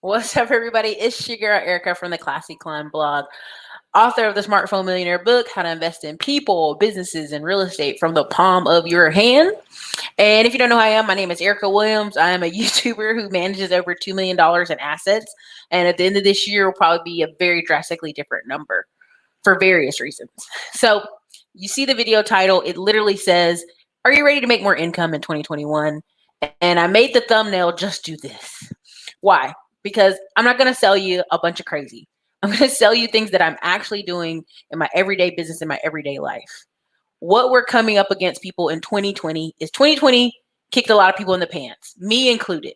What's up, everybody? It's your girl, Erica from the Classy Climb blog, author of the Smartphone Millionaire book, How to Invest in People, Businesses, and Real Estate from the Palm of Your Hand. And if you don't know who I am, my name is Erica Williams. I am a YouTuber who manages over $2 million in assets. And at the end of this year, will probably be a very drastically different number for various reasons. So you see the video title, it literally says, are you ready to make more income in 2021? And I made the thumbnail, just do this. Why? Because I'm not going to sell you a bunch of crazy. I'm going to sell you things that I'm actually doing in my everyday business, in my everyday life. What we're coming up against, people, in 2020 is 2020 kicked a lot of people in the pants, me included.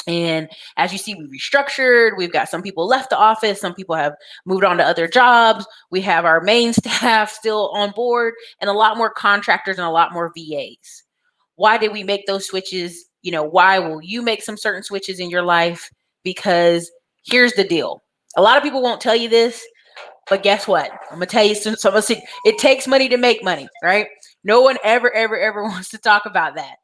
And as you see, we restructured. We've got some people left the office. Some people have moved on to other jobs. We have our main staff still on board and a lot more contractors and a lot more VAs. Why did we make those switches? Why will you make some certain switches in your life? Because here's the deal. A lot of people won't tell you this, but guess what? I'm going to tell you something. It takes money to make money, right? No one ever wants to talk about that.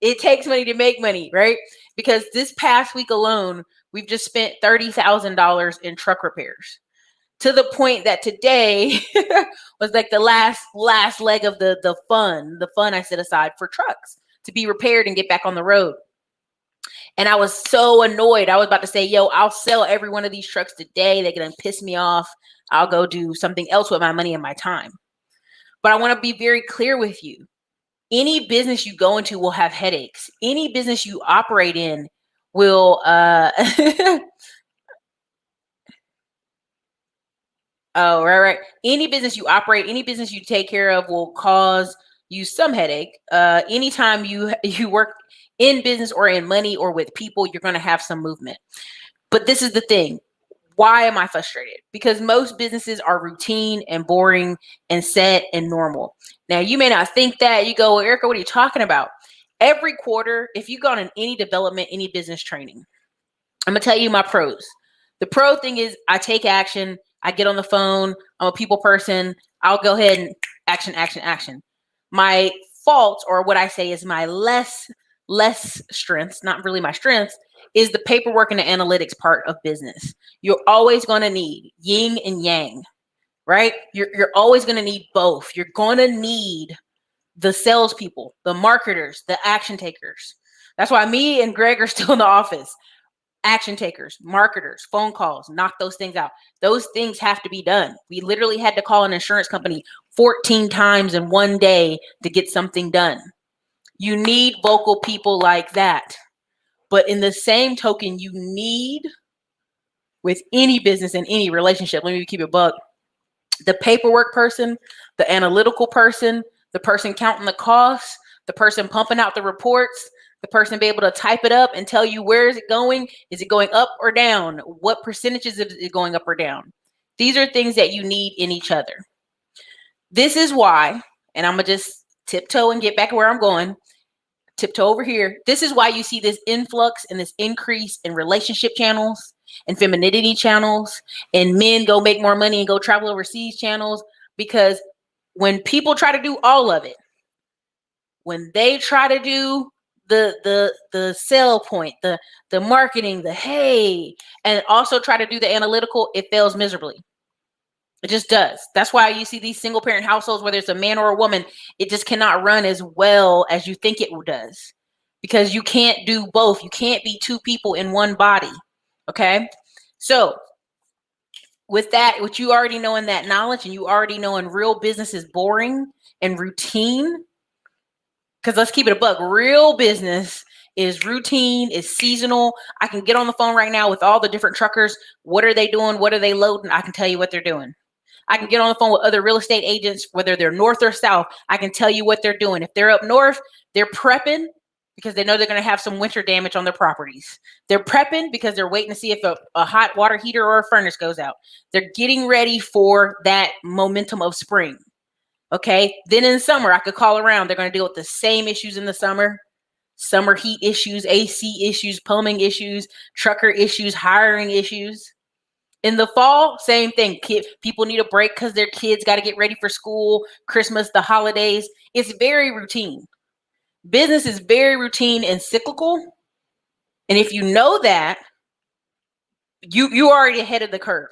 It takes money to make money, right? Because this past week alone, we've just spent $30,000 in truck repairs, to the point that today was like the last leg of the fun I set aside for trucks to be repaired and get back on the road. And I was so annoyed. I was about to say, yo, I'll sell every one of these trucks today. They're going to piss me off. I'll go do something else with my money and my time. But I want to be very clear with you. Any business you go into will have headaches. Any business you operate in will, oh, right. Any business you operate, any business you take care of will cause you some headache. Anytime you work in business or in money or with people, you're going to have some movement. But this is the thing. Why am I frustrated? Because most businesses are routine and boring and set and normal. Now, you may not think that. You go, well, Erica, what are you talking about? Every quarter, if you go on any development, any business training, I'm going to tell you my pros. The pro thing is I take action. I get on the phone. I'm a people person. I'll go ahead and action. My fault, or what I say is my less strengths, not really my strengths, is the paperwork and the analytics part of business. You're always going to need yin and yang, right? You're always going to need both. You're going to need the salespeople, the marketers, the action takers. That's why me and Greg are still in the office. Action takers, marketers, phone calls, knock those things out. Those things have to be done. We literally had to call an insurance company 14 times in one day to get something done. You need vocal people like that. But in the same token, you need, with any business and any relationship, let me keep it buck, the paperwork person, the analytical person, the person counting the costs, the person pumping out the reports, the person be able to type it up and tell you, where is it going? Is it going up or down? What percentages is it going up or down? These are things that you need in each other. This is why, and I'm going to just tiptoe and get back to where I'm going. Tiptoe over here. This is why you see this influx and this increase in relationship channels and femininity channels and men go make more money and go travel overseas channels. Because when people try to do all of it, when they try to do the sell point, the marketing, the hey, and also try to do the analytical, it fails miserably. It just does. That's why you see these single parent households, whether it's a man or a woman, it just cannot run as well as you think it does, because you can't do both. You can't be two people in one body. Okay. So with that, what you already know in that knowledge, and you already know in real business is boring and routine, because let's keep it a buck. Real business is routine, is seasonal. I can get on the phone right now with all the different truckers. What are they doing? What are they loading? I can tell you what they're doing. I can get on the phone with other real estate agents, whether they're north or south. I can tell you what they're doing. If they're up north, they're prepping because they know they're going to have some winter damage on their properties. They're prepping because they're waiting to see if a hot water heater or a furnace goes out. They're getting ready for that momentum of spring. Okay. Then in summer, I could call around. They're going to deal with the same issues in the summer heat issues, AC issues, plumbing issues, trucker issues, hiring issues. In the fall, same thing. People need a break because their kids got to get ready for school, Christmas, the holidays. It's very routine. Business is very routine and cyclical. And if you know that, You already ahead of the curve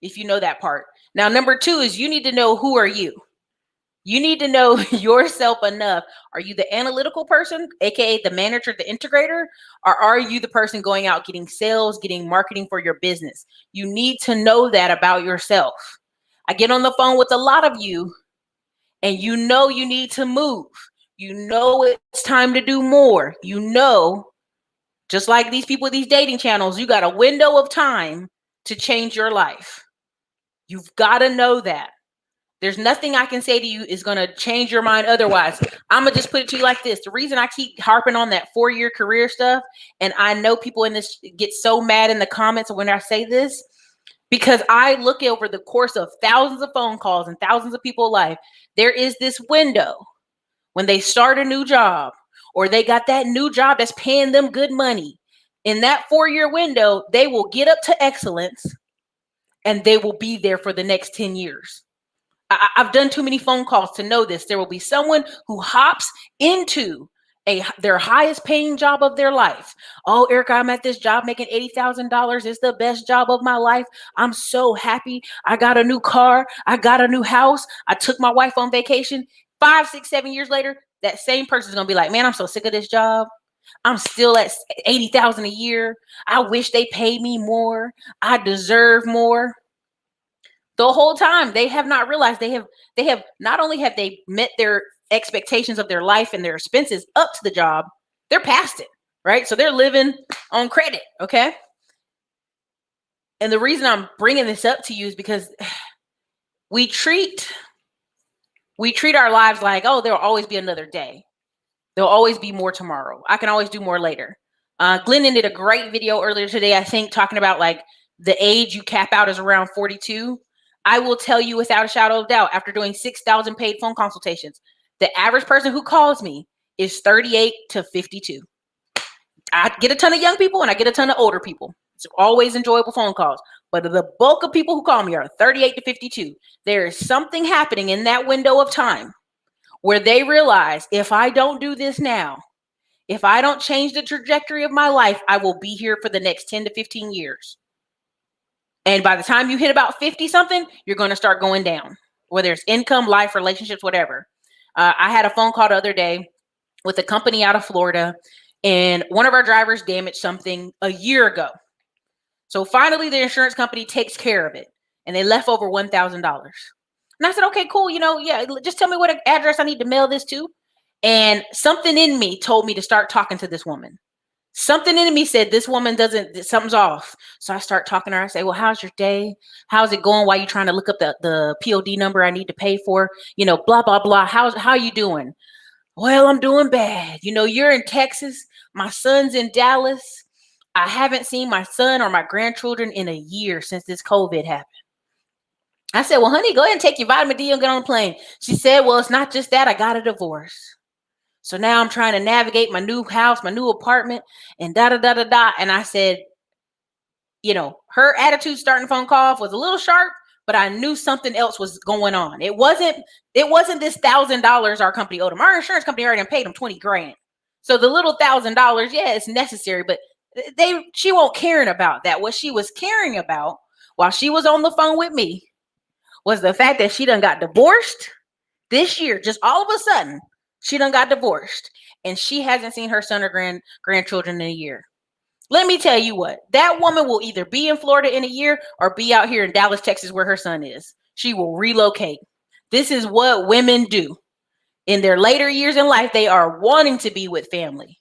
if you know that part. Now, number two is you need to know who are you. You need to know yourself enough. Are you the analytical person, aka the manager, the integrator, or are you the person going out getting sales, getting marketing for your business? You need to know that about yourself. I get on the phone with a lot of you, and you know you need to move. You know it's time to do more. You know, just like these people, these dating channels, you got a window of time to change your life. You've got to know that. There's nothing I can say to you is going to change your mind otherwise. I'm going to just put it to you like this. The reason I keep harping on that 4-year career stuff, and I know people in this get so mad in the comments when I say this, because I look over the course of thousands of phone calls and thousands of people's life, there is this window when they start a new job or they got that new job that's paying them good money. In that 4-year window, they will get up to excellence and they will be there for the next 10 years. I've done too many phone calls to know this. There will be someone who hops into their highest paying job of their life. Oh, Erica, I'm at this job making $80,000. It's the best job of my life. I'm so happy. I got a new car. I got a new house. I took my wife on vacation. 5, 6, 7 years later, that same person is going to be like, man, I'm so sick of this job. I'm still at 80,000 a year. I wish they paid me more. I deserve more. The whole time they have not realized they have not only have they met their expectations of their life and their expenses up to the job, they're past it, right? So they're living on credit, okay? And the reason I'm bringing this up to you is because we treat our lives like, oh, there'll always be another day. There'll always be more tomorrow. I can always do more later. Glennon did a great video earlier today, I think, talking about like the age you cap out is around 42. I will tell you without a shadow of doubt, after doing 6,000 paid phone consultations, the average person who calls me is 38 to 52. I get a ton of young people and I get a ton of older people. It's always enjoyable phone calls. But the bulk of people who call me are 38 to 52. There is something happening in that window of time where they realize, if I don't do this now, if I don't change the trajectory of my life, I will be here for the next 10 to 15 years. And by the time you hit about 50 something, you're going to start going down, whether it's income, life, relationships, whatever. I had a phone call the other day with a company out of Florida, and one of our drivers damaged something a year ago. So finally, the insurance company takes care of it, and they left over $1,000. And I said, okay, cool. Yeah, just tell me what address I need to mail this to. And something in me told me to start talking to this woman. Something in me said, this woman something's off. So I start talking to her. I say, well, how's your day? How's it going? Why are you trying to look up the POD number I need to pay for? Blah, blah, blah. How you doing? Well, I'm doing bad. You're in Texas. My son's in Dallas. I haven't seen my son or my grandchildren in a year since this COVID happened. I said, well, honey, go ahead and take your vitamin D and get on the plane. She said, well, it's not just that. I got a divorce. So now I'm trying to navigate my new house, my new apartment, and da da da da da. And I said, her attitude starting the phone call off was a little sharp, but I knew something else was going on. It wasn't this $1,000 our company owed them. Our insurance company already paid them 20 grand. So the little $1,000, yeah, it's necessary, but she won't caring about that. What she was caring about while she was on the phone with me was the fact that she done got divorced this year. Just all of a sudden, she done got divorced, and she hasn't seen her son or grandchildren in a year. Let me tell you what, that woman will either be in Florida in a year or be out here in Dallas, Texas, where her son is. She will relocate. This is what women do. In their later years in life, they are wanting to be with family.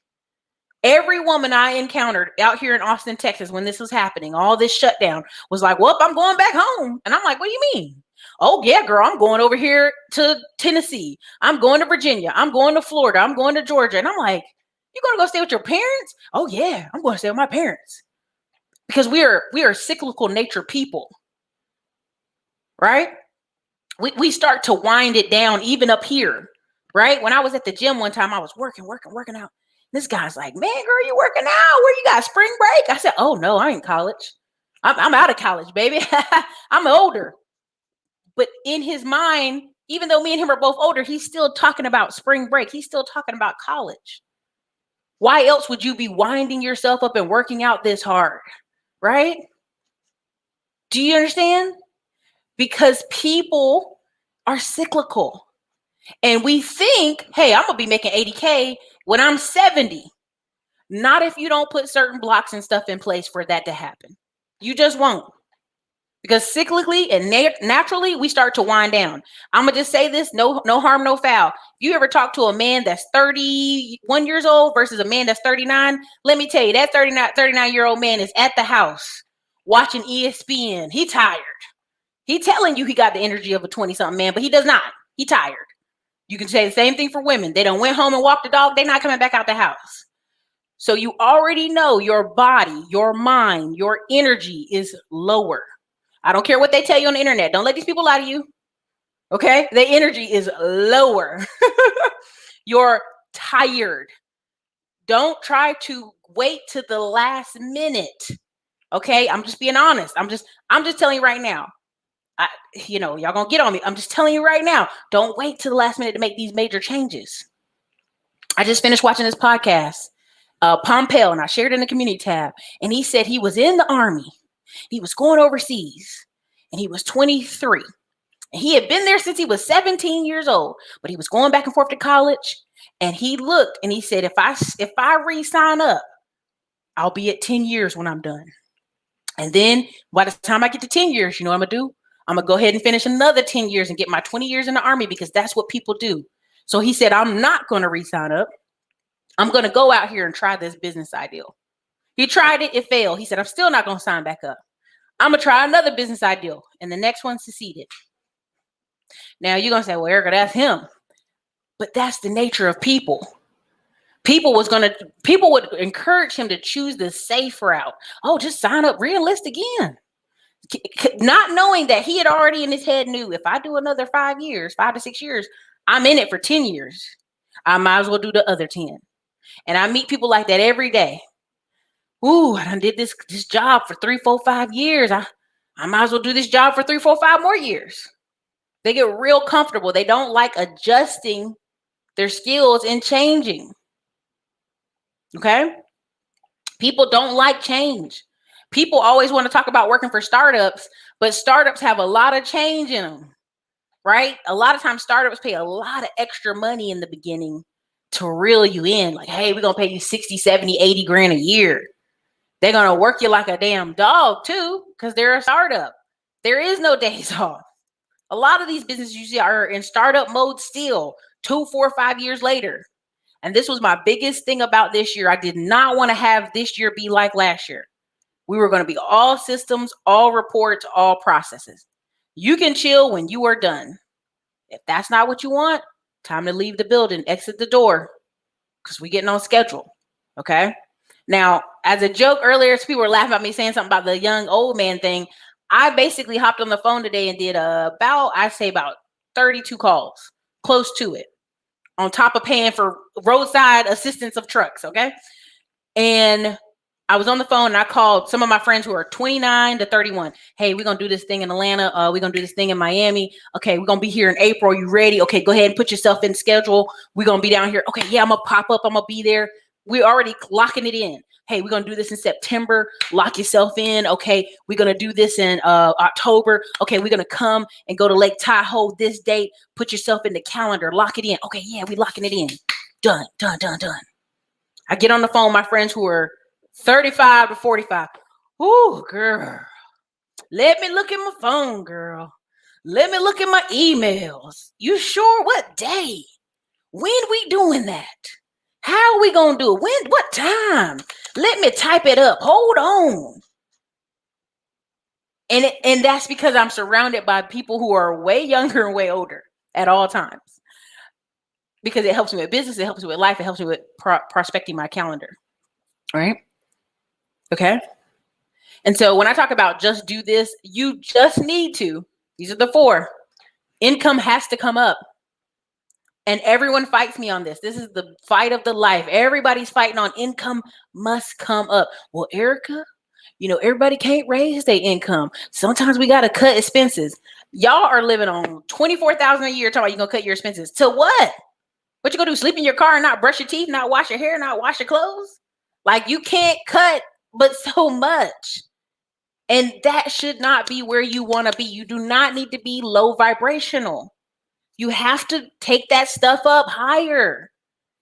Every woman I encountered out here in Austin, Texas, when this was happening, all this shutdown, was like, well, I'm going back home. And I'm like, what do you mean? Oh, yeah, girl, I'm going over here to Tennessee. I'm going to Virginia. I'm going to Florida. I'm going to Georgia. And I'm like, you going to go stay with your parents? Oh, yeah, I'm going to stay with my parents. Because we are cyclical nature people, right? We start to wind it down even up here, right? When I was at the gym one time, I was working out. This guy's like, man, girl, you working out? Where you got spring break? I said, oh, no, I ain't college. I'm out of college, baby. I'm older. But in his mind, even though me and him are both older, he's still talking about spring break. He's still talking about college. Why else would you be winding yourself up and working out this hard, right? Do you understand? Because people are cyclical. And we think, hey, I'm going to be making 80K when I'm 70. Not if you don't put certain blocks and stuff in place for that to happen. You just won't. Because cyclically and naturally, we start to wind down. I'm going to just say this, no harm, no foul. If you ever talk to a man that's 31 years old versus a man that's 39, let me tell you, that 39-year-old man is at the house watching ESPN. He tired. He telling you he got the energy of a 20-something man, but he does not. He tired. You can say the same thing for women. They done went home and walked the dog. They're not coming back out the house. So you already know your body, your mind, your energy is lower. I don't care what they tell you on the internet. Don't let these people lie to you. Okay? The energy is lower. You're tired. Don't try to wait to the last minute. Okay? I'm just being honest. I'm just telling you right now. Y'all gonna get on me. I'm just telling you right now. Don't wait to the last minute to make these major changes. I just finished watching this podcast, Pompeo, and I shared it in the community tab. And he said he was in the Army. He was going overseas, and he was 23. And he had been there since he was 17 years old, but he was going back and forth to college. And he looked and he said, if I re-sign up, I'll be at 10 years when I'm done. And then by the time I get to 10 years, you know what I'm gonna do? I'm gonna go ahead and finish another 10 years and get my 20 years in the Army, because that's what people do. So he said, I'm not gonna re-sign up. I'm gonna go out here and try this business ideal. He tried it, it failed. He said, I'm still not gonna sign back up. I'm gonna try another business ideal. And the next one succeeded. Now you're gonna say, well, Erica, that's him. But that's the nature of people. People would encourage him to choose the safe route. Oh, just sign up, re-enlist again. Not knowing that he had already in his head knew, if I do another 5 to 6 years, I'm in it for 10 years. I might as well do the other 10. And I meet people like that every day. Ooh, I done did this job for 3, 4, 5 years. I might as well do this job for 3, 4, 5 more years. They get real comfortable. They don't like adjusting their skills and changing. Okay? People don't like change. People always want to talk about working for startups, but startups have a lot of change in them, right? A lot of times startups pay a lot of extra money in the beginning to reel you in. Like, hey, we're going to pay you 60, 70, 80 grand a year. They're going to work you like a damn dog too, because they're a startup. There is no days off. A lot of these businesses you see are in startup mode still 2, 4, 5 years later. And this was my biggest thing about this year. I did not want to have this year be like last year. We were going to be all systems, all reports, all processes. You can chill when you are done. If that's not what you want, time to leave the building, exit the door, because we're getting on schedule. Okay. Now, as a joke earlier, people were laughing at me saying something about the young old man thing. I basically hopped on the phone today and did about 32 calls, close to it, on top of paying for roadside assistance of trucks. Okay. And I was on the phone and I called some of my friends who are 29 to 31. Hey, we're going to do this thing in Atlanta. We're going to do this thing in Miami. Okay, we're going to be here in April. Are you ready? Okay, go ahead and put yourself in schedule. We're going to be down here. Okay, yeah, I'm going to pop up. I'm going to be there. We're already locking it in. Hey, we're going to do this in September. Lock yourself in. Okay, we're going to do this in October. Okay, we're going to come and go to Lake Tahoe this date. Put yourself in the calendar. Lock it in. Okay, yeah, we're locking it in. Done. I get on the phone with my friends who are 35 to 45. Ooh, girl. Let me look at my phone, girl. Let me look at my emails. You sure? What day? When we doing that? How are we going to do it? When? What time? Let me type it up. Hold on. And that's because I'm surrounded by people who are way younger and way older at all times. Because it helps me with business. It helps me with life. It helps me with prospecting my calendar. Right? Okay. And so when I talk about just do this, you just need to, these are the 4. Income has to come up. And everyone fights me on this. This is the fight of the life. Everybody's fighting on income must come up. Well, Erica, everybody can't raise their income. Sometimes we got to cut expenses. Y'all are living on $24,000 a year. Talking about you're going to cut your expenses. To what? What you going to do? Sleep in your car and not brush your teeth, not wash your hair, not wash your clothes? Like, you can't cut but so much. And that should not be where you want to be. You do not need to be low vibrational. You have to take that stuff up higher.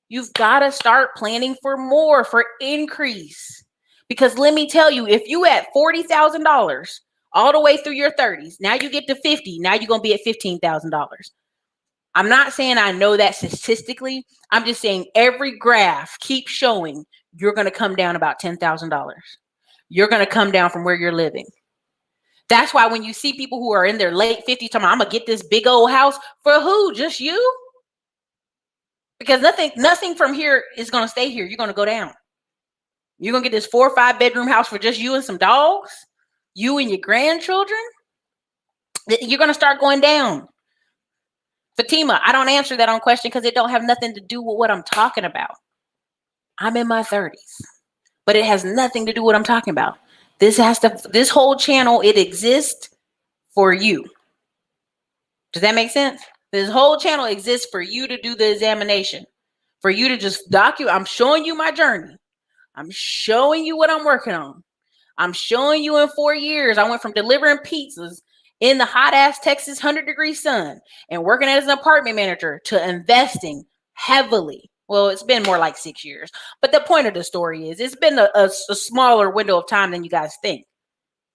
You've got to start planning for more, for increase. Because let me tell you, if you at $40,000 all the way through your 30s, now you get to 50, now you're going to be at $15,000. I'm not saying I know that statistically. I'm just saying every graph keeps showing you're going to come down about $10,000. You're going to come down from where you're living. That's why when you see people who are in their late 50s talking, I'm going to get this big old house, for who? Just you? Because nothing from here is going to stay here. You're going to go down. You're going to get this 4 or 5 bedroom house for just you and some dogs, you and your grandchildren. You're going to start going down. Fatima, I don't answer that on question because it don't have nothing to do with what I'm talking about. I'm in my 30s, but it has nothing to do with what I'm talking about. This whole channel, it exists for you. Does that make sense? This whole channel exists for you to do the examination, for you to just document. I'm showing you my journey. I'm showing you what I'm working on. I'm showing you in 4 years, I went from delivering pizzas in the hot ass Texas 100-degree sun and working as an apartment manager to investing heavily. Well, it's been more like 6 years. But the point of the story is it's been a smaller window of time than you guys think.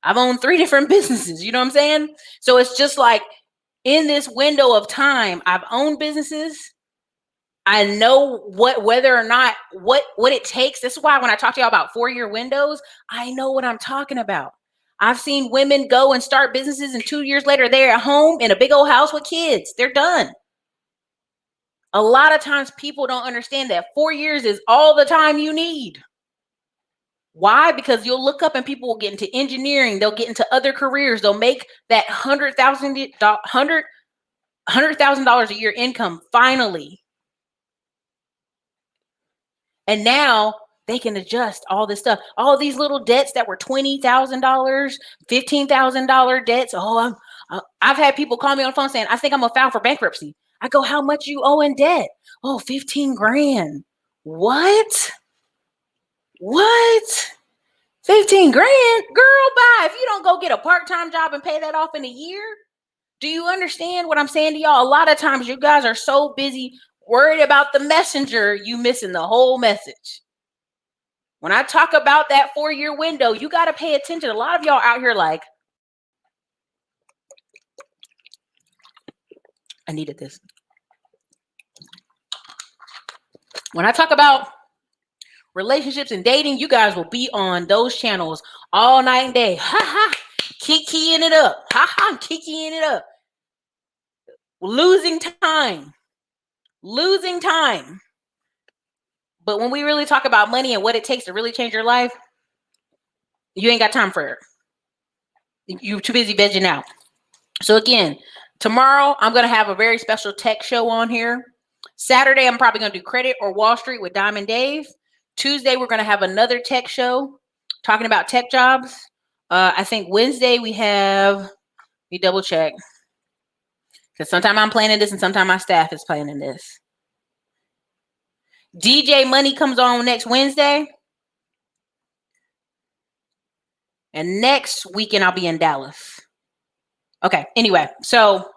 I've owned 3 different businesses. You know what I'm saying? So it's just like in this window of time, I've owned businesses. I know whether or not what it takes. This is why when I talk to y'all about 4-year windows, I know what I'm talking about. I've seen women go and start businesses and 2 years later, they're at home in a big old house with kids. They're done. A lot of times people don't understand that 4 years is all the time you need. Why? Because you'll look up and people will get into engineering. They'll get into other careers. They'll make that $100,000 a year income finally. And now they can adjust all this stuff. All these little debts that were $20,000, $15,000 debts. I've had people call me on the phone saying, I think I'm gonna file for bankruptcy. I go, how much you owe in debt? Oh, 15 grand. What? 15 grand? Girl, bye. If you don't go get a part-time job and pay that off in a year. Do you understand what I'm saying to y'all? A lot of times you guys are so busy worried about the messenger, you missing the whole message. When I talk about that 4-year window, you got to pay attention. A lot of y'all out here like, I needed this. When I talk about relationships and dating, you guys will be on those channels all night and day. Ha ha, kikiing it up. Ha ha, I'm kikiing it up. Losing time. But when we really talk about money and what it takes to really change your life, you ain't got time for it. You're too busy vegging out. So again, tomorrow I'm going to have a very special tech show on here. Saturday, I'm probably going to do credit or Wall Street with Diamond Dave. Tuesday, we're going to have another tech show talking about tech jobs. I think Wednesday we have, let me double check. Because sometimes I'm planning this and sometimes my staff is planning this. DJ Money comes on next Wednesday. And next weekend I'll be in Dallas. Okay, anyway, so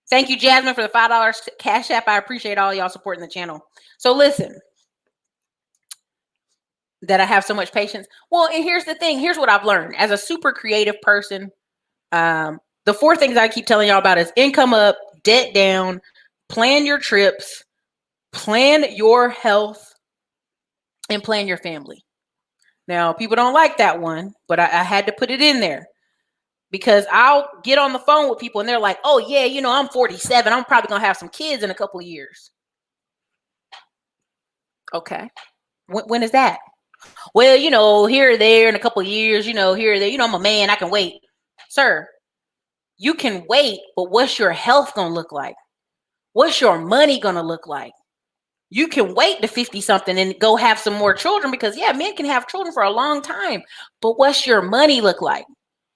thank you, Jasmine, for the $5 Cash App. I appreciate all y'all supporting the channel. So listen, that I have so much patience. Well, and here's the thing. Here's what I've learned. As a super creative person, the 4 things I keep telling y'all about is income up, debt down, plan your trips, plan your health, and plan your family. Now, people don't like that one, but I had to put it in there because I'll get on the phone with people and they're like, oh, yeah, you know, I'm 47. I'm probably going to have some kids in a couple of years. Okay. When is that? Well, you know, here or there in a couple of years, you know, here or there, you know, I'm a man, I can wait. Sir, you can wait, but what's your health going to look like? What's your money going to look like? You can wait to 50 something and go have some more children because yeah, men can have children for a long time, but what's your money look like?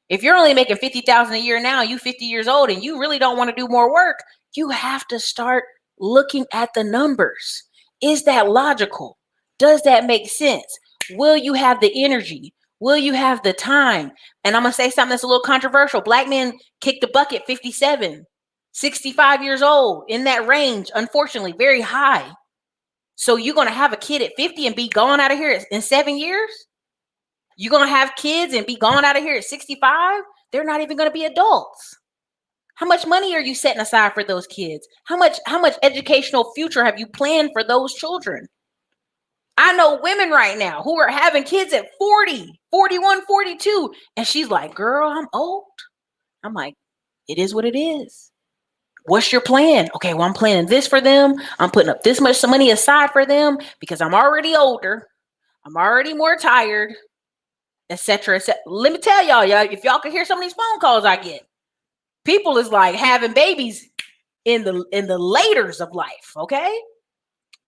If you're only making 50,000 a year now, you 50 years old and you really don't want to do more work, you have to start looking at the numbers. Is that logical? Does that make sense? Will you have the energy? Will you have the time? And I'm going to say something that's a little controversial. Black men kick the bucket 57, 65 years old, in that range, unfortunately, very high. So you're going to have a kid at 50 and be gone out of here in 7 years? You're going to have kids and be gone out of here at 65? They're not even going to be adults. How much money are you setting aside for those kids? How much educational future have you planned for those children? I know women right now who are having kids at 40, 41, 42. And she's like, girl, I'm old. I'm like, it is what it is. What's your plan? Okay, well, I'm planning this for them. I'm putting up this much money aside for them because I'm already older. I'm already more tired, etc. Let me tell y'all, if y'all could hear some of these phone calls I get, people is like having babies in the laters of life, okay?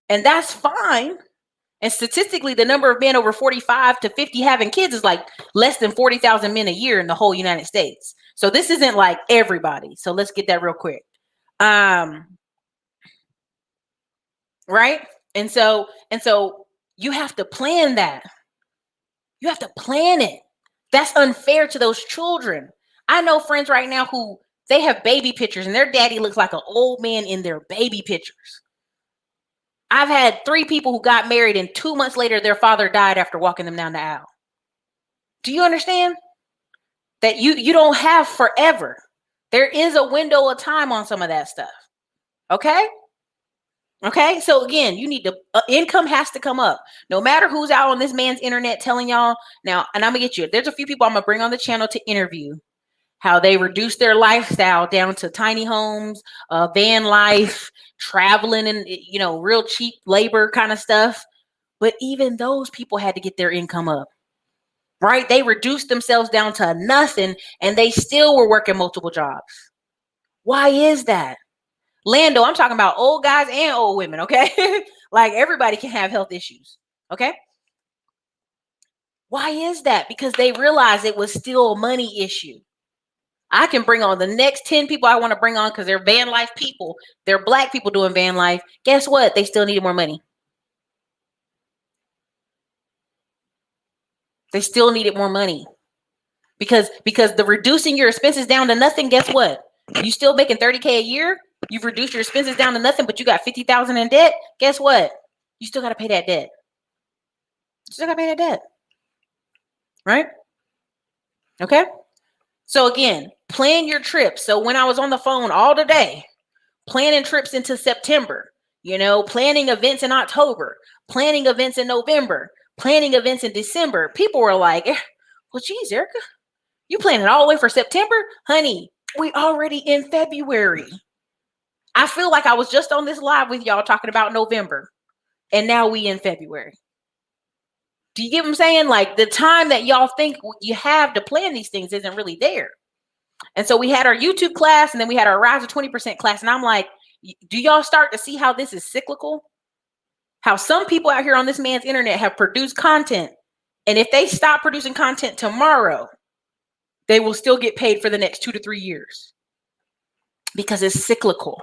And that's fine. And statistically, the number of men over 45 to 50 having kids is like less than 40,000 men a year in the whole United States. So this isn't like everybody. So let's get that real quick. Right? And so you have to plan that. You have to plan it. That's unfair to those children. I know friends right now who they have baby pictures and their daddy looks like an old man in their baby pictures. I've had 3 people who got married and 2 months later, their father died after walking them down the aisle. Do you understand that you don't have forever? There is a window of time on some of that stuff. Okay. Okay. So again, you need to, income has to come up no matter who's out on this man's internet telling y'all now. And I'm gonna get you, there's a few people I'm gonna bring on the channel to interview how they reduce their lifestyle down to tiny homes, van life, traveling and, real cheap labor kind of stuff. But even those people had to get their income up, right? They reduced themselves down to nothing and they still were working multiple jobs. Why is that? Lando, I'm talking about old guys and old women, okay? Like everybody can have health issues, okay? Why is that? Because they realized it was still a money issue. I can bring on the next 10 people I want to bring on because they're van life people. They're Black people doing van life. Guess what? They still needed more money. They still needed more money because the reducing your expenses down to nothing. Guess what? You still making 30K a year. You've reduced your expenses down to nothing, but you got 50,000 in debt. Guess what? You still got to pay that debt. You still got to pay that debt, right? Okay. So again, plan your trips. So when I was on the phone all today, planning trips into September, planning events in October, planning events in November, planning events in December, people were like, well, geez, Erica, you planning all the way for September? Honey, we already in February. I feel like I was just on this live with y'all talking about November, and now we in February. Do you get what I'm saying? Like the time that y'all think you have to plan these things isn't really there. And so we had our YouTube class and then we had our Rise of 20% class. And I'm like, do y'all start to see how this is cyclical? How some people out here on this man's internet have produced content. And if they stop producing content tomorrow, they will still get paid for the next 2 to 3 years because it's cyclical.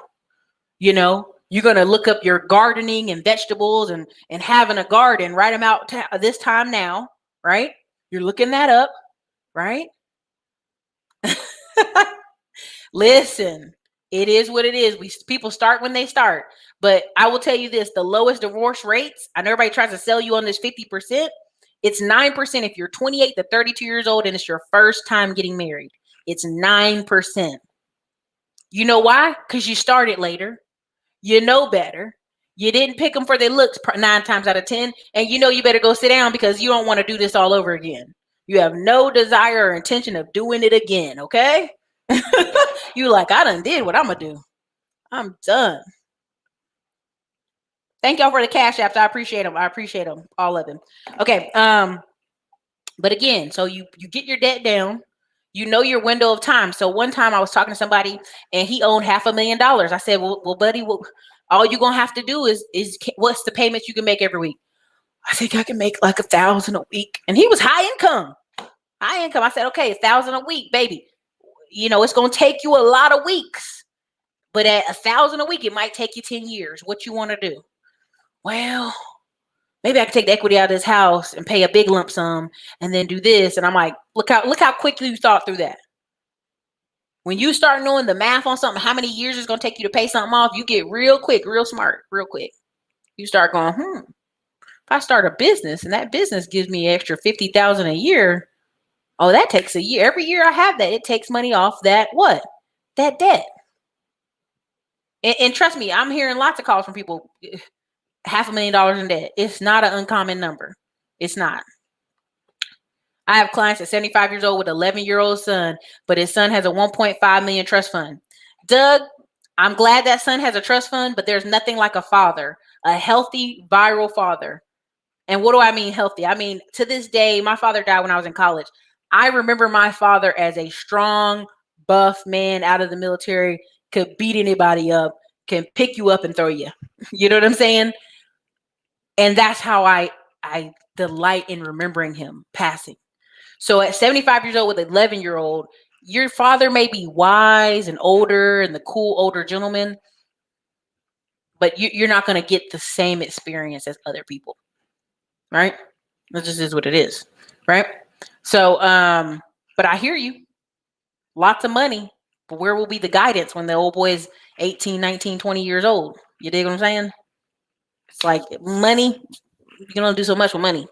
You're going to look up your gardening and vegetables and having a garden, write them out this time now, right? You're looking that up, right? Listen, it is what it is. People start when they start. But I will tell you this, the lowest divorce rates, I know everybody tries to sell you on this 50%. It's 9% if you're 28 to 32 years old and it's your first time getting married. It's 9%. You know why? Because you started later. You know better. You didn't pick them for their looks 9 times out of 10. And you better go sit down because you don't want to do this all over again. You have no desire or intention of doing it again, okay? You like, I done did what I'm going to do. I'm done. Thank y'all for the cash apps. I appreciate them. All of them. Okay. But again, so you get your debt down. Your window of time. So one time I was talking to somebody and he owned $500,000. I said, well, buddy, all you're going to have to do is what's the payments you can make every week? I think I can make like $1,000 a week. And he was high income. I said, okay, $1,000 a week, baby. It's going to take you a lot of weeks, but at $1,000 a week, it might take you 10 years. What you want to do? Well, maybe I could take the equity out of this house and pay a big lump sum and then do this. And I'm like, look how quickly you thought through that. When you start knowing the math on something, how many years it's going to take you to pay something off, you get real quick, real smart, real quick. You start going, if I start a business and that business gives me an extra 50,000 a year, oh, that takes a year. Every year I have that, it takes money off that what? That debt. And trust me, I'm hearing lots of calls from people, $500,000 in debt. It's not an uncommon number. It's not. I have clients at 75 years old with an 11-year-old son, but his son has a 1.5 million trust fund. Doug, I'm glad that son has a trust fund, but there's nothing like a father, a healthy, viral father. And what do I mean healthy? I mean, to this day, my father died when I was in college. I remember my father as a strong, buff man out of the military, could beat anybody up, can pick you up and throw you. You know what I'm saying? And that's how I delight in remembering him passing. So at 75 years old with an 11-year-old, your father may be wise and older and the cool older gentleman, but you're not going to get the same experience as other people, right? That just is what it is, right? So, but I hear you. Lots of money, but where will be the guidance when the old boy is 18, 19, 20 years old? You dig what I'm saying? It's like money, you can only do so much with money.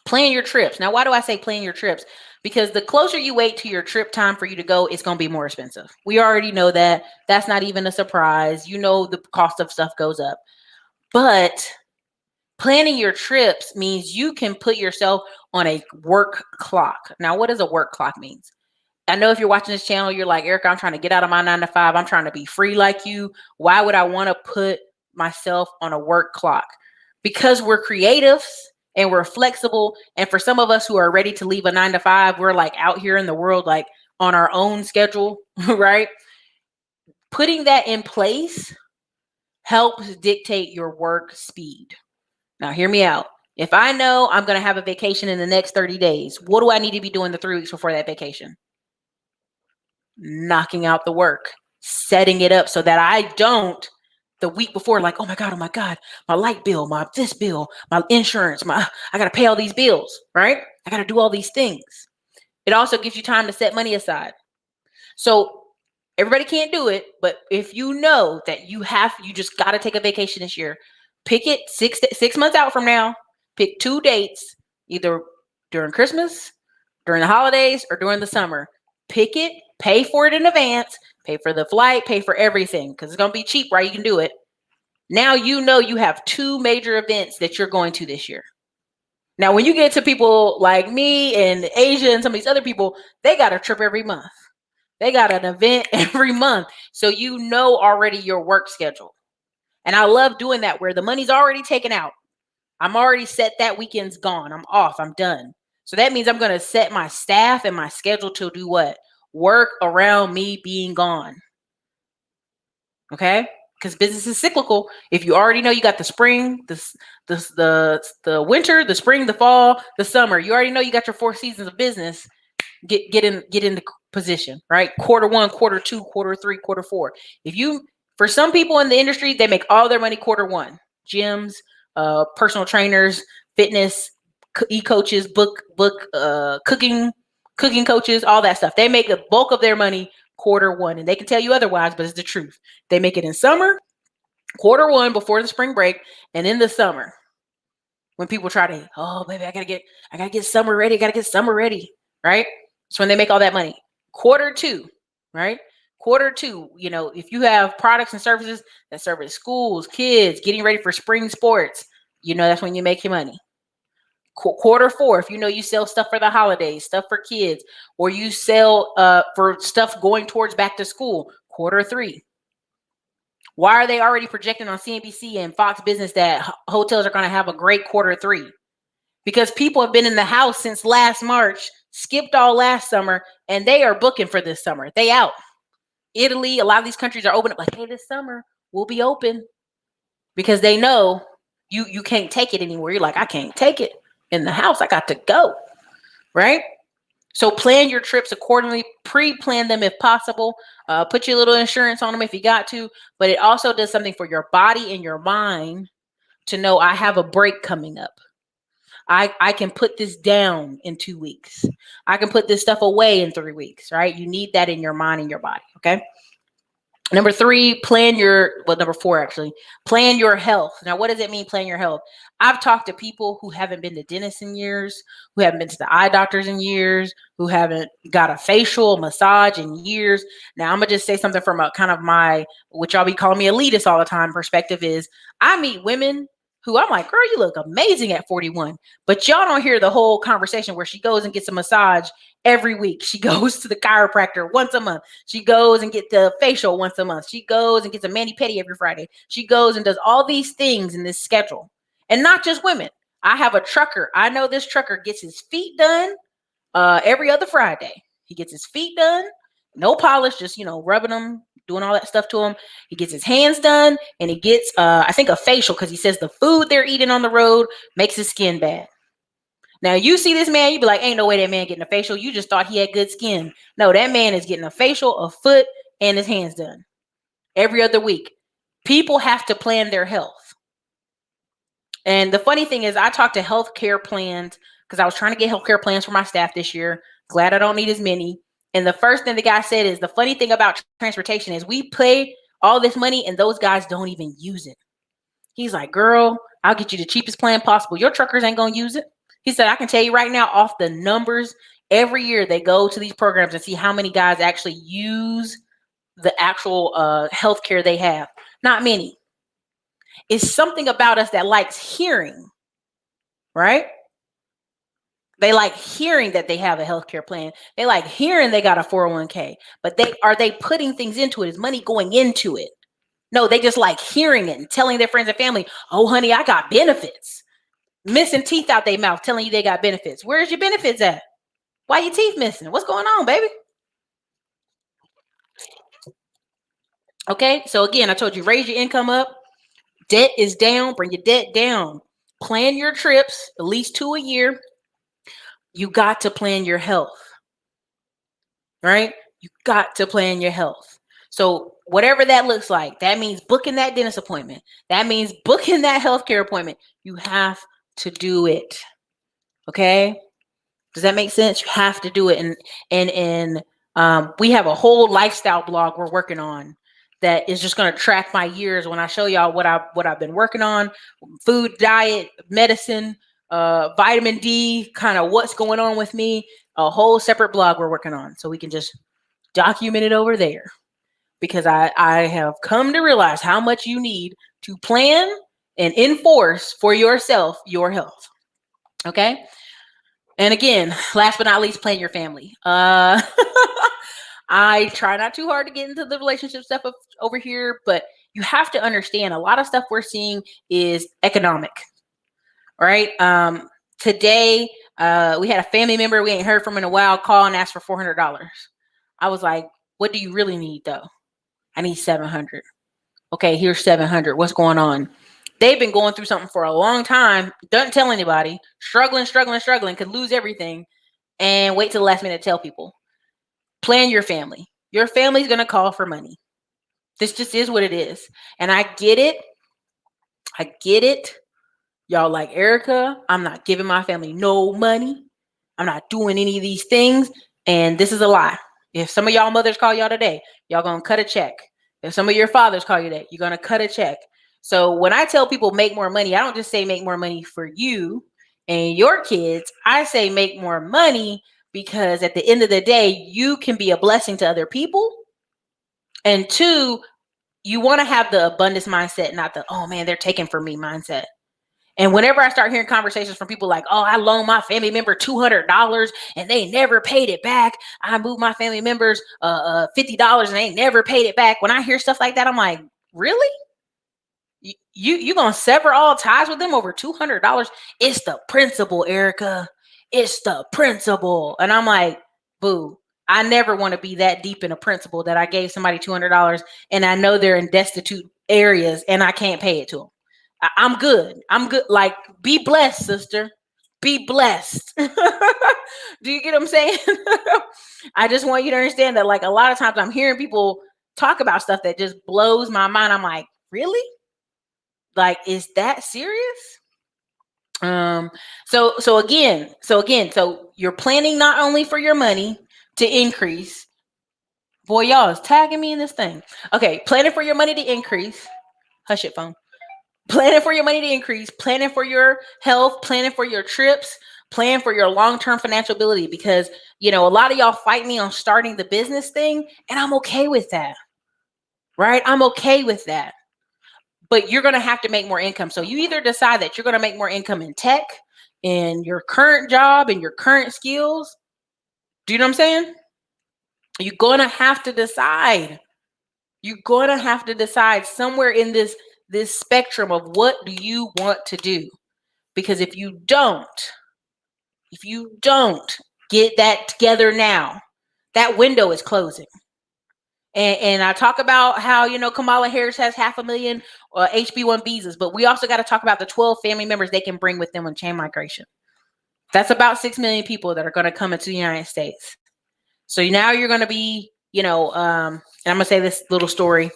Plan your trips. Now, why do I say plan your trips? Because the closer you wait to your trip time for you to go, it's going to be more expensive. We already know that. That's not even a surprise. You know the cost of stuff goes up. But planning your trips means you can put yourself on a work clock. Now, what does a work clock mean? I know if you're watching this channel, you're like, Erica, I'm trying to get out of my 9 to 5. I'm trying to be free like you. Why would I want to put myself on a work clock? Because we're creatives and we're flexible. And for some of us who are ready to leave a 9 to 5, we're like out here in the world, like on our own schedule, right? Putting that in place helps dictate your work speed. Now, hear me out. If I know I'm going to have a vacation in the next 30 days, what do I need to be doing the 3 weeks before that vacation? Knocking out the work, setting it up so that I don't the week before, like, oh my God, my light bill, my this bill, my insurance, I got to pay all these bills, right? I got to do all these things. It also gives you time to set money aside. So everybody can't do it, but if you know that you just got to take a vacation this year, pick it 6 months out from now, pick 2 dates, either during Christmas, during the holidays, or during the summer. Pick it, pay for it in advance, pay for the flight, pay for everything, because it's going to be cheap, right? You can do it. Now you know you have 2 major events that you're going to this year. Now, when you get to people like me and Asia and some of these other people, they got a trip every month. They got an event every month. So you know already your work schedule. And I love doing that where the money's already taken out. I'm already set, that weekend's gone. I'm off. I'm done. So that means I'm going to set my staff and my schedule to do what? Work around me being gone. Okay? Because business is cyclical. If you already know you got the spring, the winter, the spring, the fall, the summer, you already know you got your 4 seasons of business. Get in the position, right? Quarter 1, quarter 2, quarter 3, quarter 4. For some people in the industry, they make all their money quarter 1. Gyms, personal trainers, fitness, e-coaches, book, cooking coaches, all that stuff. They make the bulk of their money quarter 1, and they can tell you otherwise, but it's the truth. They make it in summer, quarter 1 before the spring break, and in the summer when people try to, oh baby, I gotta get summer ready, right? So when they make all that money, quarter 2, right? Quarter 2, if you have products and services that service schools, kids, getting ready for spring sports, that's when you make your money. Quarter 4, if you sell stuff for the holidays, stuff for kids, or you sell for stuff going towards back to school, quarter 3. Why are they already projecting on CNBC and Fox Business that hotels are going to have a great quarter 3? Because people have been in the house since last March, skipped all last summer, and they are booking for this summer. They out. Italy, a lot of these countries are open up like, hey, this summer we'll be open, because they know you can't take it anymore. You're like, I can't take it in the house. I got to go, right? So plan your trips accordingly, pre-plan them if possible, put your little insurance on them if you got to, but it also does something for your body and your mind to know I have a break coming up. I can put this down in 2 weeks. I can put this stuff away in 3 weeks, right? You need that in your mind and your body. Okay. Number three, number four, actually, plan your health. Now, what does it mean, plan your health? I've talked to people who haven't been to dentists in years, who haven't been to the eye doctors in years, who haven't got a facial massage in years. Now, I'm going to just say something from a kind of which y'all be calling me elitist all the time, perspective is I meet women who I'm like, girl, you look amazing at 41. But y'all don't hear the whole conversation where she goes and gets a massage every week. She goes to the chiropractor once a month. She goes and gets the facial once a month. She goes and gets a mani-pedi every Friday. She goes and does all these things in this schedule. And not just women. I have a trucker. I know this trucker gets his feet done every other Friday. He gets his feet done, no polish, just, rubbing them, doing all that stuff to him. He gets his hands done, and he gets, I think, a facial, because he says the food they're eating on the road makes his skin bad. Now, you see this man, you be like, ain't no way that man getting a facial. You just thought he had good skin. No, that man is getting a facial, a foot, and his hands done every other week. People have to plan their health. And the funny thing is, I talked to healthcare plans because I was trying to get healthcare plans for my staff this year. Glad I don't need as many. And the first thing the guy said is, the funny thing about transportation is we pay all this money and those guys don't even use it. He's like, girl, I'll get you the cheapest plan possible. Your truckers ain't going to use it. He said, I can tell you right now off the numbers, every year they go to these programs and see how many guys actually use the actual healthcare they have. Not many. It's something about us that likes hearing, right? They like hearing that they have a healthcare plan. They like hearing they got a 401k, but are they putting things into it? Is money going into it? No, they just like hearing it and telling their friends and family, oh, honey, I got benefits. Missing teeth out their mouth, telling you they got benefits. Where's your benefits at? Why your teeth missing? What's going on, baby? Okay, so again, I told you, raise your income up. Debt is down. Bring your debt down. Plan your trips, at least 2 a year. You got to plan your health, right? You got to plan your health. So whatever that looks like, that means booking that dentist appointment. That means booking that healthcare appointment. You have to do it. Okay. Does that make sense? You have to do it. And we have a whole lifestyle blog we're working on that is just going to track my years when I show y'all what I've been working on: food, diet, medicine, vitamin D, kind of what's going on with me. A whole separate blog we're working on, so we can just document it over there, because I have come to realize how much you need to plan and enforce for yourself your health. Okay. And again, last but not least, plan your family. I try not too hard to get into the relationship stuff over here, but you have to understand a lot of stuff we're seeing is economic, right? Today, we had a family member we ain't heard from in a while call and ask for $400. I was like, what do you really need though? I need 700. Okay, here's 700. What's going on? They've been going through something for a long time. Don't tell anybody. Struggling, could lose everything, and wait till the last minute to tell people. Plan your family. Your family's going to call for money. This just is what it is. And I get it. Y'all like, Erica, I'm not giving my family no money. I'm not doing any of these things. And this is a lie. If some of y'all mothers call y'all today, y'all going to cut a check. If some of your fathers call you that, you're going to cut a check. So when I tell people make more money, I don't just say make more money for you and your kids. I say make more money because at the end of the day, you can be a blessing to other people. And two, you want to have the abundance mindset, not the, oh man, they're taking from me mindset. And whenever I start hearing conversations from people like, oh, I loaned my family member $200 and they never paid it back. I moved my family members $50 and they never paid it back. When I hear stuff like that, I'm like, really? You gonna sever all ties with them over $200? It's the principle, Erica. It's the principle. And I'm like, boo. I never want to be that deep in a principle that I gave somebody $200 and I know they're in destitute areas and I can't pay it to them. I'm good. Like, be blessed, sister. Be blessed. Do you get what I'm saying? I just want you to understand that, like, a lot of times I'm hearing people talk about stuff that just blows my mind. I'm like, really? Like, is that serious? So again, so you're planning not only for your money to increase. Boy, y'all is tagging me in this thing. Okay, planning for your money to increase. Hush it, phone. Planning for your money to increase, planning for your health, planning for your trips, plan for your long-term financial ability, because a lot of y'all fight me on starting the business thing, and I'm okay with that. Right? I'm okay with that. But you're going to have to make more income. So you either decide that you're going to make more income in tech, in your current job, in your current skills. Do you know what I'm saying? You're going to have to decide. You're going to have to decide somewhere in this spectrum of what do you want to do? Because if you don't get that together now, that window is closing. And I talk about how, Kamala Harris has 500,000 HB1 visas, but we also got to talk about the 12 family members they can bring with them on chain migration. That's about 6 million people that are going to come into the United States. So now you're going to be, and I'm going to say this little story.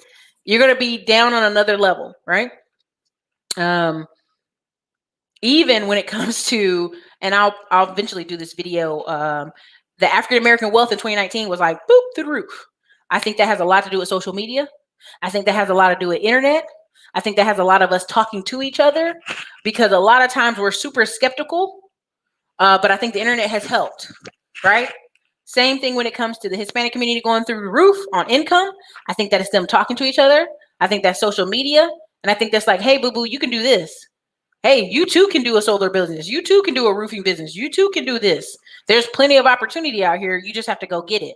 You're going to be down on another level, right? Even when it comes to, and I'll eventually do this video, the African-American wealth in 2019 was like, boop, through the roof. I think that has a lot to do with social media. I think that has a lot to do with internet. I think that has a lot of us talking to each other, because a lot of times we're super skeptical, but I think the internet has helped, right? Same thing when it comes to the Hispanic community going through the roof on income. I think that it's them talking to each other. I think that's social media. And I think that's like, hey, boo-boo, you can do this. Hey, you too can do a solar business. You too can do a roofing business. You too can do this. There's plenty of opportunity out here. You just have to go get it.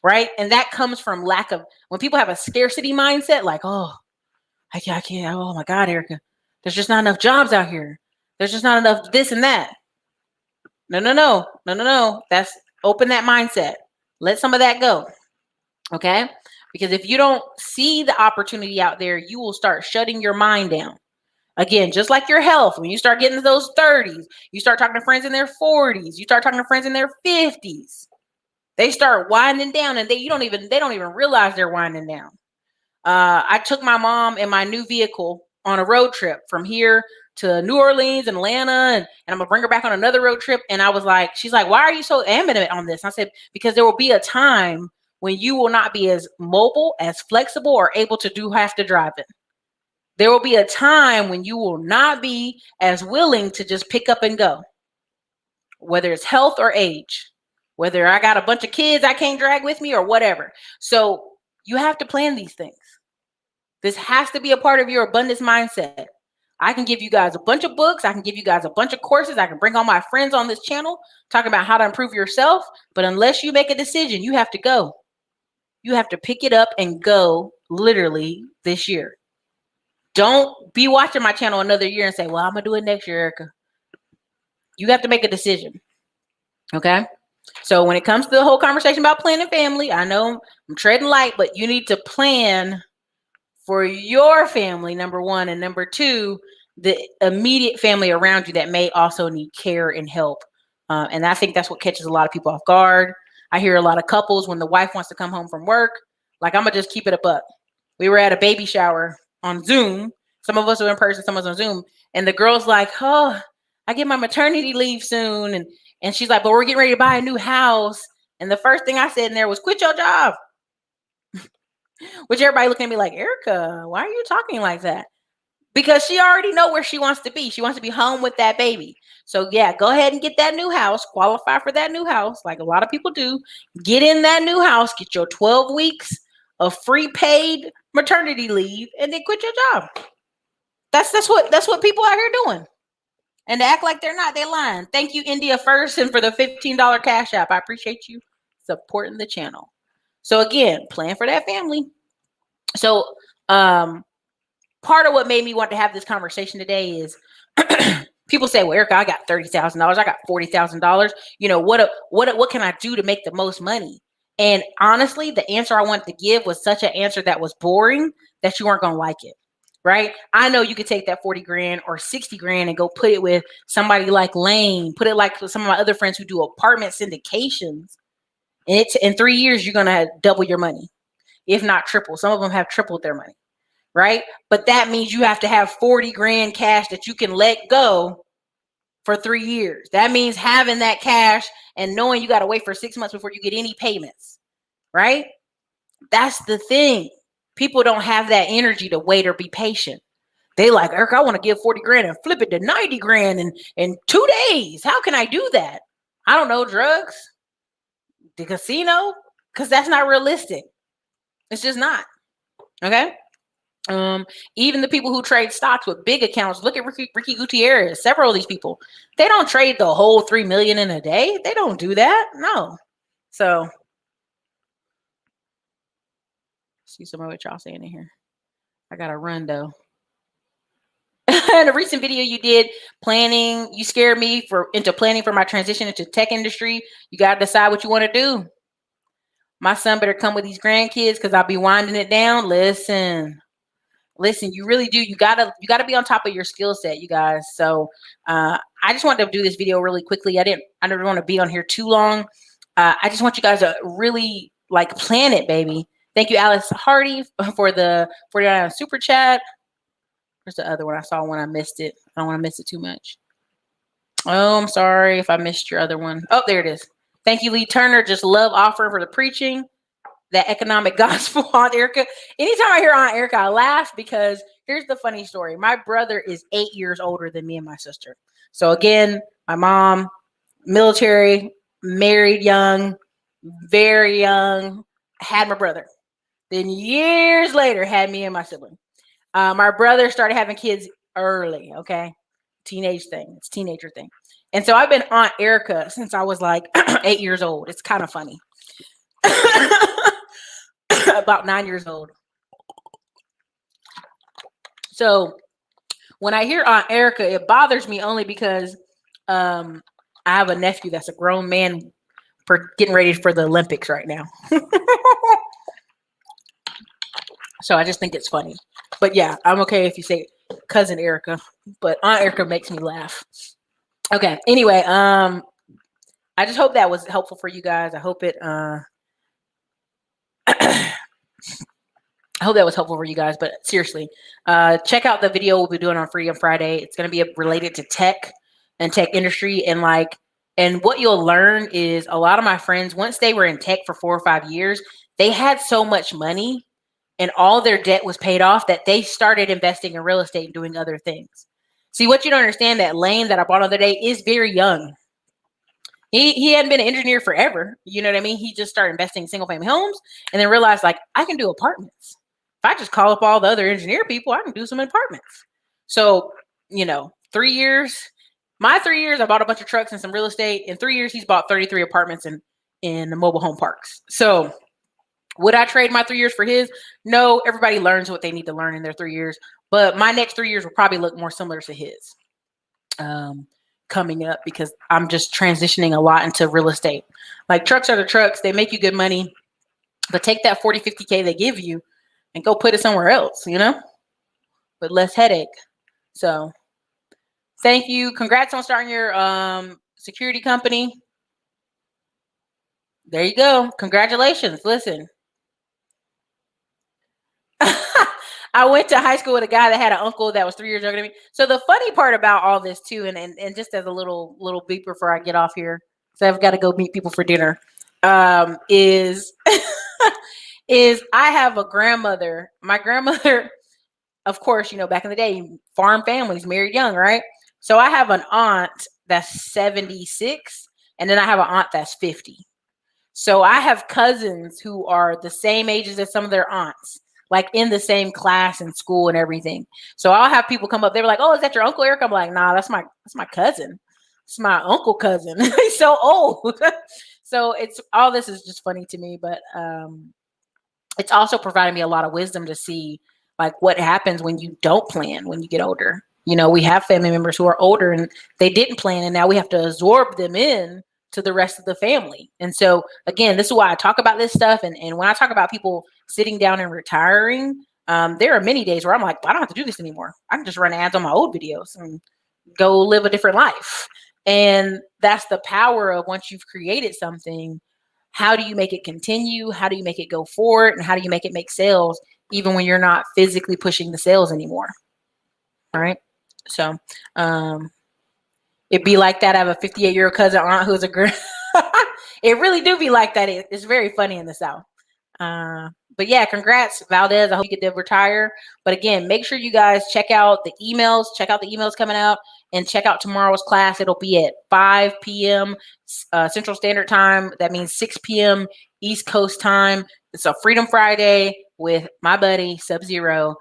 Right? And that comes from lack of, when people have a scarcity mindset, like, oh, I can't, oh my God, Erica, there's just not enough jobs out here. There's just not enough this and that. No. That's, open that mindset. Let some of that go. Okay? Because if you don't see the opportunity out there, you will start shutting your mind down. Again, just like your health, when you start getting to those 30s, you start talking to friends in their 40s, you start talking to friends in their 50s. They start winding down, and they don't even realize they're winding down. I took my mom in my new vehicle on a road trip from here to New Orleans and Atlanta, and I'm gonna bring her back on another road trip. And I was like, she's like, why are you so adamant on this? I said, because there will be a time when you will not be as mobile, as flexible, or able to have to drive it. There will be a time when you will not be as willing to just pick up and go, whether it's health or age, whether I got a bunch of kids I can't drag with me or whatever. So you have to plan these things. This has to be a part of your abundance mindset. I can give you guys a bunch of books. I can give you guys a bunch of courses. I can bring all my friends on this channel talking about how to improve yourself. But unless you make a decision, you have to go. You have to pick it up and go literally this year. Don't be watching my channel another year and say, well, I'm going to do it next year, Erica. You have to make a decision. Okay? So when it comes to the whole conversation about planning family, I know I'm treading light, but you need to plan for your family, number one, and number two, the immediate family around you that may also need care and help. And I think that's what catches a lot of people off guard. I hear a lot of couples when the wife wants to come home from work, like, I'm going to just keep it a buck. We were at a baby shower on Zoom. Some of us are in person, some of us on Zoom. And the girl's like, oh, I get my maternity leave soon. And she's like, but we're getting ready to buy a new house. And the first thing I said in there was, quit your job. Which everybody looking at me like, Erica, why are you talking like that? Because she already know where she wants to be. She wants to be home with that baby. So yeah, go ahead and get that new house, qualify for that new house, like a lot of people do. Get in that new house, get your 12 weeks of free paid maternity leave, and then quit your job. That's what people out here doing. And to act like they're not, they're lying. Thank you, India First, and for the $15 cash app. I appreciate you supporting the channel. So again, plan for that family. So part of what made me want to have this conversation today is people say, well, Erica, I got $30,000. I got $40,000. What can I do to make the most money? And honestly, the answer I wanted to give was such an answer that was boring that you weren't going to like it. Right? I know you could take that 40 grand or 60 grand and go put it with somebody like Lane, put it like some of my other friends who do apartment syndications. And in 3 years, you're going to double your money, if not triple. Some of them have tripled their money. right? But that means you have to have 40 grand cash that you can let go for 3 years. That means having that cash and knowing you got to wait for 6 months before you get any payments, right? That's the thing. People don't have that energy to wait or be patient. They like, Eric, I want to give 40 grand and flip it to 90 grand in 2 days. How can I do that? I don't know, drugs, the casino, because that's not realistic. It's just not. Okay. Even the people who trade stocks with big accounts, look at Ricky Gutierrez, several of these people, they don't trade the whole 3 million in a day. They don't do that. No. So see some of what y'all saying in here. I gotta run though. In a recent video you did planning, you scared me into planning for my transition into tech industry. You gotta decide what you want to do. My son better come with these grandkids because I'll be winding it down. Listen, you really do. You gotta be on top of your skill set, you guys. So I just wanted to do this video really quickly. I didn't want to be on here too long. I just want you guys to really like plan it, baby. Thank you, Alice Hardy, for the 49 super chat. Where's the other one? I saw one. I missed it. I don't want to miss it too much. Oh, I'm sorry if I missed your other one. Oh, there it is. Thank you, Lee Turner. Just love offering for the preaching. That economic gospel, Aunt Erica. Anytime I hear Aunt Erica, I laugh because here's the funny story. My brother is 8 years older than me and my sister. So again, my mom, military, married young, very young, had my brother. Then years later, had me and my sibling. My brother started having kids early, okay? Teenage thing. It's teenager thing. And so I've been Aunt Erica since I was like 8 years old. It's kind of funny. About 9 years old. So when I hear Aunt Erica, it bothers me only because I have a nephew that's a grown man getting ready for the Olympics right now. So I just think it's funny. But yeah, I'm okay if you say cousin Erica, but Aunt Erica makes me laugh. Okay. Anyway, I just hope that was helpful for you guys. I hope it I hope that was helpful for you guys, but seriously, check out the video we'll be doing on Freedom Friday. It's going to be related to tech and tech industry. And what you'll learn is a lot of my friends, once they were in tech for 4 or 5 years, they had so much money and all their debt was paid off that they started investing in real estate and doing other things. See, what you don't understand, that Lane that I bought the other day is very young. He hadn't been an engineer forever. You know what I mean? He just started investing in single family homes and then realized like, I can do apartments. If I just call up all the other engineer people, I can do some apartments. So, 3 years, my 3 years, I bought a bunch of trucks and some real estate. In 3 years, he's bought 33 apartments in the mobile home parks. So would I trade my 3 years for his? No, everybody learns what they need to learn in their 3 years. But my next 3 years will probably look more similar to his coming up because I'm just transitioning a lot into real estate. Like trucks are the trucks. They make you good money. But take that 40, 50K they give you and go put it somewhere else, with less headache. So thank you. Congrats on starting your security company. There you go. Congratulations. Listen. I went to high school with a guy that had an uncle that was 3 years younger than me. So the funny part about all this too, and just as a little beep before I get off here, so I've got to go meet people for dinner, is is I have a grandmother. My grandmother, of course, back in the day, farm families married young, right? So I have an aunt that's 76, and then I have an aunt that's 50. So I have cousins who are the same ages as some of their aunts, like in the same class in school and everything. So I'll have people come up. They're like, "Oh, is that your uncle Eric?" I'm like, "Nah, that's my cousin. It's my uncle cousin. He's so old." So it's all this is just funny to me, but it's also provided me a lot of wisdom to see like what happens when you don't plan when you get older. We have family members who are older and they didn't plan, and now we have to absorb them in to the rest of the family. And so again, this is why I talk about this stuff. And when I talk about people sitting down and retiring, there are many days where I'm like, I don't have to do this anymore. I can just run ads on my old videos and go live a different life. And that's the power of once you've created something, how do you make it continue? How do you make it go forward? And how do you make it make sales? even when you're not physically pushing the sales anymore. All right. So it be like that. I have a 58-year-old cousin aunt who's a girl. It really do be like that. It's very funny in the South. But yeah, congrats, Valdez. I hope you get to retire. But again, make sure you guys check out the emails. Check out the emails coming out, and check out tomorrow's class. It'll be at 5 p.m. Central Standard Time. That means 6 p.m. East Coast time. It's a Freedom Friday with my buddy Sub-Zero.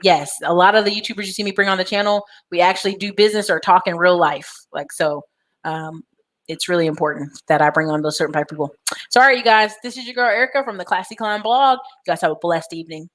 Yes, a lot of the YouTubers you see me bring on the channel, we actually do business or talk in real life. Like so. It's really important that I bring on those certain type of people. So, all right, you guys, this is your girl Erica from the Classy Climb blog. You guys have a blessed evening.